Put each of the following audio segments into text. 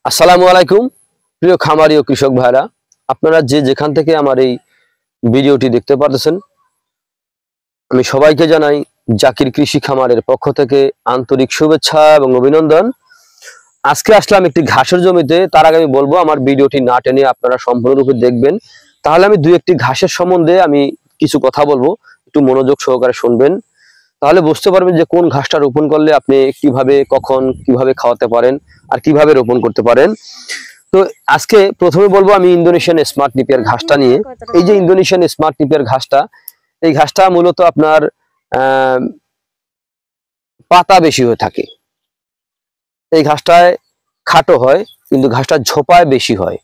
আসসালামু আলাইকুম প্রিয় খামারি ও কৃষক ভাইরা, আপনারা যে যেখান থেকে আমার এই ভিডিওটি দেখতে পারতেছেন, আমি সবাইকে জানাই জাকির কৃষি খামারের পক্ষ থেকে আন্তরিক শুভেচ্ছা এবং অভিনন্দন। আজকে আসলাম একটি ঘাসের জমিতে। তার আগে আমি বলবো আমার ভিডিওটি না টেনে আপনারা সম্পূর্ণরূপে দেখবেন, তাহলে আমি দুই একটি ঘাসের সম্বন্ধে আমি কিছু কথা বলবো, একটু মনোযোগ সহকারে শুনবেন, তাহলে বুঝতে পারবেন যে কোন ঘাসটা রোপণ করলে আপনি কিভাবে কখন কিভাবে খাওয়াতে পারেন আর কিভাবে রোপণ করতে পারেন। তো আজকে প্রথমে বলবো আমি ইন্দোনেশিয়ান স্মার্ট নিপিয়ার ঘাসটা নিয়ে। এই যে ইন্দোনেশিয়ান স্মার্ট নিপিয়ার ঘাসটা, এই ঘাসটা মূলত আপনার পাতা বেশি হয়ে থাকে। এই ঘাসটায় খাটো হয় কিন্তু ঘাসটা ঝোপায় বেশি হয়।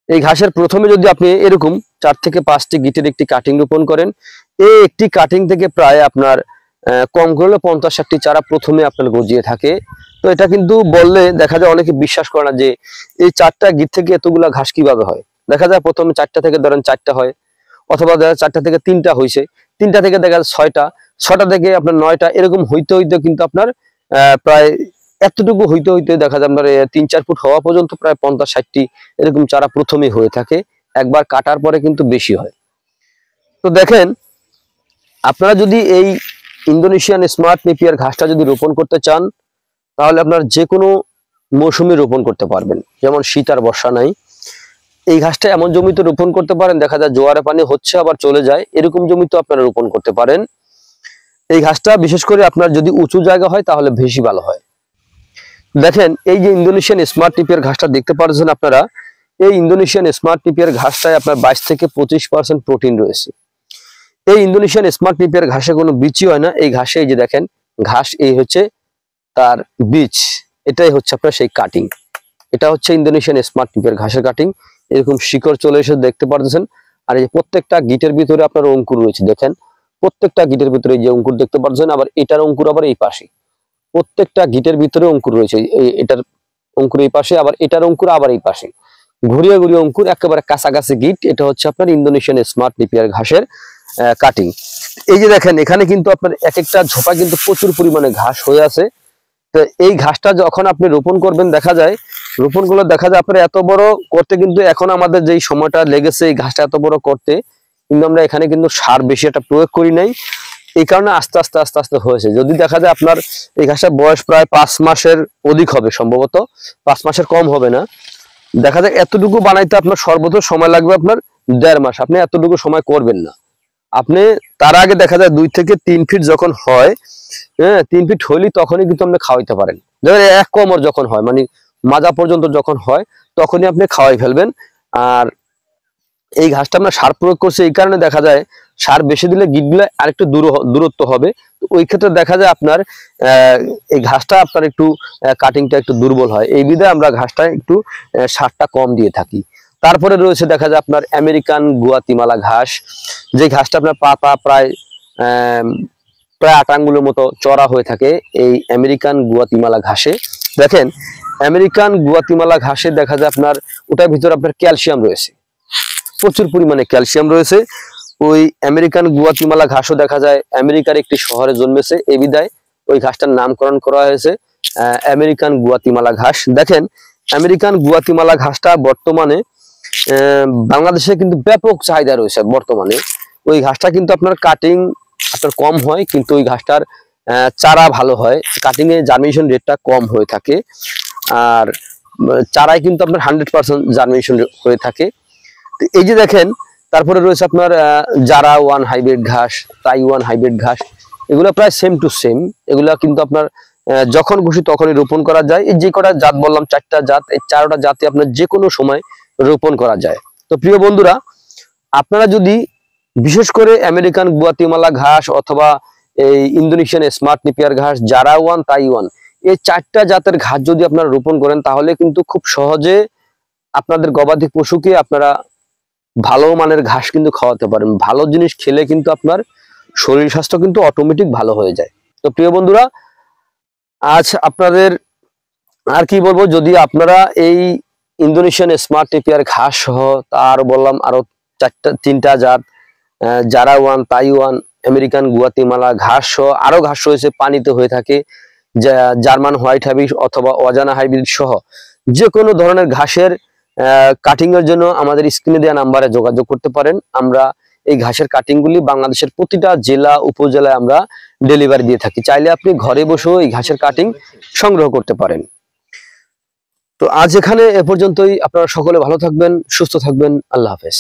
এই ঘাসের প্রথমে যদি আপনি এরকম 4 থেকে 5টি গিটের একটি কাটিং রোপণ করেন, এই একটি কাটিং থেকে প্রায় আপনার কম করলে 50-60টি চারা প্রথমে আপনার গজিয়ে থাকে। তো এটা কিন্তু বললে দেখা যায় অনেকে বিশ্বাস করে না যে এই 4টা গিট থেকে এতগুলা ঘাস কিভাবে হয়। দেখা যায় প্রথমে 4টা থেকে ধরেন 4টা হয়, অথবা দেখা 4টা থেকে 3টা হয়েছে, 3টা থেকে দেখা যায় 6টা, 6টা থেকে আপনার 9টা, এরকম হইতে হইতে কিন্তু আপনার প্রায় এতটুকু হইতে হইতে দেখা যায় আপনার 3-4 ফুট হওয়া পর্যন্ত প্রায় 50-60টি এরকম চারা প্রথমেই হয়ে থাকে। একবার কাটার পরে কিন্তু বেশি হয়। তো দেখেন, আপনারা যদি এই ইন্দোনেশিয়ান স্মার্ট নেপিয়ার ঘাসটা যদি রোপণ করতে চান, তাহলে আপনার যে কোনো মৌসুমে রোপণ করতে পারবেন, যেমন শীত আর বর্ষা নাই। এই ঘাসটা এমন জমিতে রোপণ করতে পারেন দেখা যায় জোয়ারে পানি হচ্ছে আবার চলে যায়, এরকম জমিতে আপনারা রোপণ করতে পারেন। এই ঘাসটা বিশেষ করে আপনার যদি উঁচু জায়গা হয় তাহলে বেশি ভালো হয়। দেখেন, এই যে ইন্দোনেশিয়ান স্মার্ট নিপিয়ার ঘাসটা দেখতে পাচ্ছেন আপনারা, এই ইন্দোনেশিয়ান স্মার্ট নিপিয়ার ঘাসটায় আপনার 22 থেকে 25% প্রোটিন রয়েছে। এই ইন্দোনেশিয়ান স্মার্ট নিপিয়ার ঘাসে কোনো বীজই হয় না। এই ঘাসে এই যে দেখেন, ঘাস এই হচ্ছে তার বীজ, এটাই হচ্ছে আপনার সেই কাটিং। এটা হচ্ছে ইন্দোনেশিয়ান স্মার্ট নিপিয়ার ঘাসের কাটিং। এরকম শিকড় চলে এসে দেখতে পারতেছেন। আর এই যে প্রত্যেকটা গিটের ভিতরে আপনার অঙ্কুর রয়েছে, দেখেন প্রত্যেকটা গিটের ভিতরে যে অঙ্কুর দেখতে পাচ্ছেন, আবার এটার অঙ্কুর আবার এই পাশে, প্রত্যেকটা গিটের ভিতরে অঙ্কুর রয়েছে। এটার অঙ্কুর এই পাশে, আবার এটার অঙ্কুর আবার এই পাশে, ঘুরিয়ে ঘুরিয়ে অঙ্কুর, একেবারে কাছাকাছি গিট। এটা হচ্ছে আপনার ইন্দোনেশিয়ান স্মার্ট নিপিয়ার ঘাসের কাটিং। এই যে দেখেন, এখানে কিন্তু আপনার এক একটা ঝোপা কিন্তু প্রচুর পরিমাণে ঘাস হয়ে আছে। তো এই ঘাসটা যখন আপনি রোপণ করবেন, দেখা যায় রোপণ করলে দেখা যায় আপনার এত বড় করতে কিন্তু এখন আমাদের যেই সময়টা লেগেছে এই ঘাসটা এত বড় করতে, কিন্তু আমরা এখানে কিন্তু সার বেশি একটা প্রয়োগ করি নাই, এই কারণে আস্তে আস্তে আস্তে আস্তে হয়েছে। যদি দেখা যায় আপনার এই ঘাসটার বয়স প্রায় 5 মাসের অধিক হবে, সম্ভবত 5 মাসের কম হবে না, দেখা যায় এতটুকু বানাইতে আপনার সর্বোচ্চ সময় লাগবে আপনার 1.5 মাস। আপনি এতটুকু সময় করবেন না। আপনি তার আগে দেখা যায় 2 থেকে 3 ফিট যখন হয়, হ্যাঁ 3 ফিট হইলেই তখনই কিন্তু আপনি খাওয়াইতে পারেন। ধরেন 1 কোমর যখন হয়, মানে মাজা পর্যন্ত যখন হয়, তখনই আপনি খাওয়াই ফেলবেন। আর এই ঘাসটা আমরা সার প্রয়োগ করছি এই কারণে দেখা যায় সার বেশি দিলে গিটগুলো আরেকটু দূরত্ব হবে। তো ওই ক্ষেত্রে দেখা যায় আপনার এই ঘাসটা আপনার একটু কাটিংটা একটু দুর্বল হয়, এই বিধায় আমরা ঘাসটা একটু সারটা কম দিয়ে থাকি। তারপরে রয়েছে দেখা যায় আপনার আমেরিকান গুয়াতিমালা ঘাস, যে ঘাসটা আপনার পাতা প্রায় 8 আঙ্গুলের মতো চড়া হয়ে থাকে। এই আমেরিকান গুয়াতিমালা ঘাসে দেখেন, আমেরিকান গুয়াতিমালা ঘাসে দেখা যায় আপনার ওটার ভিতরে আপনার ক্যালসিয়াম রয়েছে, প্রচুর পরিমাণে ক্যালসিয়াম রয়েছে। ওই আমেরিকান গুয়াতিমালা ঘাসও দেখা যায় আমেরিকার একটি শহরে জন্মেছে, এই বিধায় ওই ঘাসটার নামকরণ করা হয়েছে আমেরিকান গুয়াতিমালা ঘাস। দেখেন, আমেরিকান গুয়াতিমালা ঘাসটা বর্তমানে বাংলাদেশে কিন্তু ব্যাপক চাহিদা রয়েছে বর্তমানে। ওই ঘাসটা কিন্তু আপনার কাটিং আপনার কম হয়, কিন্তু ওই ঘাসটার চারা ভালো হয়, কাটিং এ জার্মিনেশন রেটটা কম হয়ে থাকে, আর চারায় কিন্তু আপনার 100% জার্মিনেশন হয়ে থাকে। এই যে দেখেন, তারপরে রয়েছে আপনার জারা ওয়ান হাইব্রিড ঘাস, তাইওয়ান হাইব্রিড ঘাস, এগুলো প্রায় সেম টু সেম। এগুলা কিন্তু আপনার যখন খুশি তখনই রোপণ করা যায়। এই যে কটা জাত বললাম, 4টা জাত, এই 4টা জাতে আপনার যে কোনো সময় রোপণ করা যায়। তো প্রিয় বন্ধুরা, আপনারা যদি বিশেষ করে আমেরিকান গুয়াতিমালা ঘাস অথবা এই ইন্দোনেশিয়ান স্মার্ট নিপিয়ার ঘাস, জারা ওয়ান, তাইওয়ান, এই 4টা জাতের ঘাস যদি আপনারা রোপণ করেন, তাহলে কিন্তু খুব সহজে আপনাদের গবাদি পশুকে আপনারা ভালো মানের ঘাস কিন্তু খাওয়াতে পারেন। ভালো জিনিস খেলে কিন্তু আপনার শরীর স্বাস্থ্য কিন্তু অটোমেটিক ভালো হয়ে যায়। তো প্রিয় বন্ধুরা, আজ আপনাদের আর কি বলবো, যদি আপনারা এই ইন্দোনেশিয়ান স্মার্ট নেপিয়ার ঘাস সহ তার বললাম আরো 3টা জাত, Zara one, Taiwan, American Guatemala ঘাস সহ আরো ঘাস রয়েছে পানিতে হয়ে থাকে, জার্মান হোয়াইট হাইব্রিড অথবা অজানা হাইব্রিড সহ যে কোনো ধরনের ঘাসের কাটিং এর জন্য আমাদের স্ক্রিনে দেওয়া নাম্বারে যোগাযোগ করতে পারেন। আমরা এই ঘাসের কাটিংগুলি বাংলাদেশের প্রতিটা জেলা উপজেলায় আমরা ডেলিভারি দিয়ে থাকি। চাইলে আপনি ঘরে বসেও এই ঘাসের কাটিং সংগ্রহ করতে পারেন। তো আজ এখানে এ পর্যন্তই। আপনারা সকলে ভালো থাকবেন, সুস্থ থাকবেন। আল্লাহ হাফেজ।